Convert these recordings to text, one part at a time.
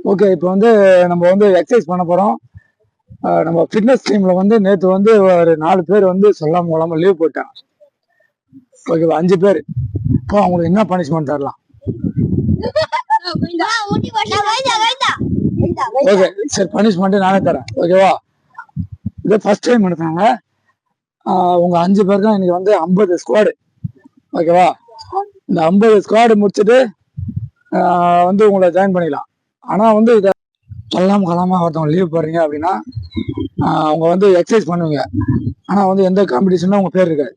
Okay, இப்போ வந்து நம்ம வந்து எக்ஸசைஸ் பண்ண போறோம். நம்ம ஃபிட்னஸ் டீம்ல வந்து நேற்று வந்து ஒரு 4 பேர் வந்து சொல்லாம கொள்ளாம லீவ் போட்டாங்க. ஓகேவா? 5 பேர். இப்போ அவங்களுக்கு என்ன பனிஷ்மெண்ட் தரலாம்? ஓகே, சரி, பனிஷ்மெண்ட் நானே தரேன். ஓகேவா? இது ஃபர்ஸ்ட் டைம் எடுத்தாங்க. உங்க 5 பேர் தான் இன்னைக்கு வந்து 50 ஸ்குவாடு. ஓகேவா? இந்த 50 ஸ்குவாடு முடிச்சுட்டு வந்து உங்களை ஜாயின் பண்ணிக்கலாம். ஆனா வந்து இதை சொல்லாம கொள்ளாம ஒருத்தவங்க லீவ் போடுறீங்க அப்படின்னா அவங்க வந்து எக்ஸசைஸ் பண்ணுவீங்க. ஆனா வந்து எந்த காம்படிஷனும் உங்க பேர் இருக்காது.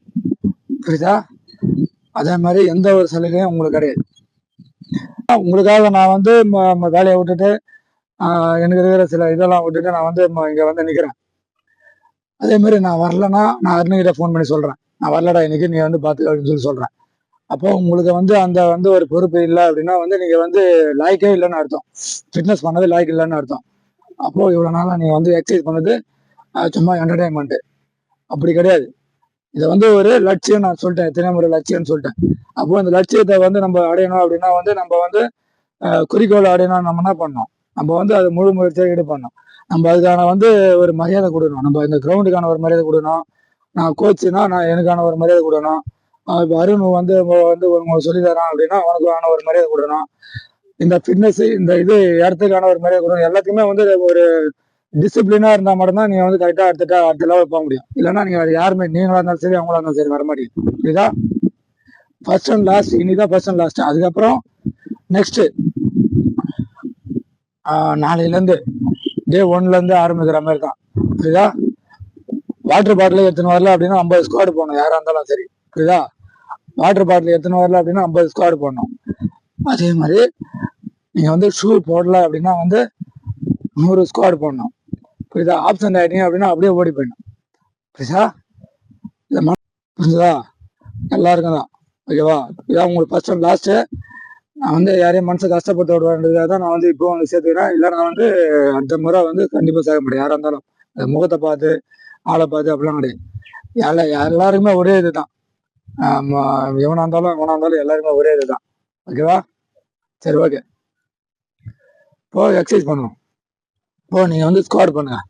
புரியுதா? அதே மாதிரி எந்த ஒரு சலுகையும் உங்களுக்கு கிடையாது. உங்களுக்காக நான் வந்து வேலையை விட்டுட்டு எனக்கு இருக்கிற சில இதெல்லாம் விட்டுட்டு நான் வந்து இங்க வந்து நிக்கிறேன். அதே மாதிரி நான் வரலன்னா நான் அருணுகிட்ட ஃபோன் பண்ணி சொல்றேன், நான் வரலடா இன்னைக்கு, நீ வந்து பாத்துக்க அப்படின்னு சொல்றேன். அப்போ உங்களுக்கு வந்து அந்த வந்து ஒரு பொறுப்பு இல்லை அப்படின்னா வந்து நீங்க வந்து லாய்க்கே இல்லைன்னு அர்த்தம். ஃபிட்னஸ் பண்ணது லாய்க்கு இல்லைன்னு அர்த்தம். அப்போ இவ்வளவு நாளா நீங்க வந்து எக்ஸசைஸ் பண்ணது சும்மா என்டர்டைன்மெண்ட். அப்படி கிடையாது. இதை வந்து ஒரு லட்சியம் நான் சொல்லிட்டேன், எத்தனை முறை லட்சியம்னு சொல்லிட்டேன். அப்போ இந்த லட்சியத்தை வந்து நம்ம அடையணும் அப்படின்னா வந்து நம்ம வந்து குறிக்கோள் அடையணும். நம்ம என்ன பண்ணணும்? நம்ம வந்து அது முழு முயற்சியாக ஈடுபடணும். நம்ம அதுக்கான வந்து ஒரு மரியாதை கொடுக்கணும். நம்ம இந்த கிரவுண்டுக்கான ஒரு மரியாதை கொடுக்கணும். நான் கோச்சுனா நான் எனக்கான ஒரு மரியாதை கொடுக்கணும். இப்போ அருண் வந்து வந்து உங்களுக்கு சொல்லி தரான் அப்படின்னா அவனுக்கான ஒரு மரியாதை கொடுக்கணும். இந்த ஃபிட்னஸ் இந்த இது இடத்துக்கான ஒரு மரியாதை கொடுக்கணும். எல்லாத்துக்குமே வந்து ஒரு டிசிப்ளினா இருந்தா மட்டும்தான் நீங்க வந்து கரெக்டா அடுத்த லெவல் போக முடியும். இல்லைன்னா நீங்க யாருமே, நீங்களா இருந்தாலும் சரி அவங்களா இருந்தாலும் சரி, வர மாட்டீங்க. புரியுதா? ஃபர்ஸ்ட் அண்ட் லாஸ்ட், இனிதான் ஃபர்ஸ்ட் அண்ட் லாஸ்ட். அதுக்கப்புறம் நெக்ஸ்ட் நாளையில இருந்து டே 1ல இருந்து ஆரம்பிக்கிற மாதிரி தான். புரியுதா? வாட்டர் பாட்டில் எடுத்துன்னு வரல அப்படின்னா 50 ஸ்குவாட் போடணும், யாரா இருந்தாலும் சரி. புரியுதா? வாட்டர் பாட்டில் எடுத்துன்னு வரல அப்படின்னா 50 ஸ்குவாட் போடணும். அதே மாதிரி நீங்க வந்து ஷூ போடல அப்படின்னா வந்து 100 ஸ்குவாட் போடணும். புரியுதா? ஆப்சன்ட் ஆயிட்டீங்க அப்படின்னா அப்படியே ஓடி போயிடணும். புரியுதா? புரிஞ்சுதா? எல்லாருக்கும் தான். ஓகேவா? இதான் உங்களுக்கு ஃபர்ஸ்ட் அண்ட் லாஸ்ட். நான் வந்து யாரையும் மனசை கஷ்டப்படுத்த விடுறதுக்காக தான் நான் வந்து இப்போ வந்து சேர்த்துக்கிறேன். இல்லை நான் வந்து அடுத்த முறை வந்து கண்டிப்பாக சேர்க்க முடியும். யாராக இருந்தாலும் முகத்தை பார்த்து ஆளை பார்த்து அப்படிலாம் கிடையாது. எல்லாருக்குமே ஒரே இதுதான். எவனா இருந்தாலும் எல்லாருமே ஒரே இதுதான். ஓகேவா? சரி, ஓகே. இப்போ எக்ஸசைஸ் பண்ணுவோம். இப்போ நீங்க வந்து ஸ்குவாட் பண்ணுங்க.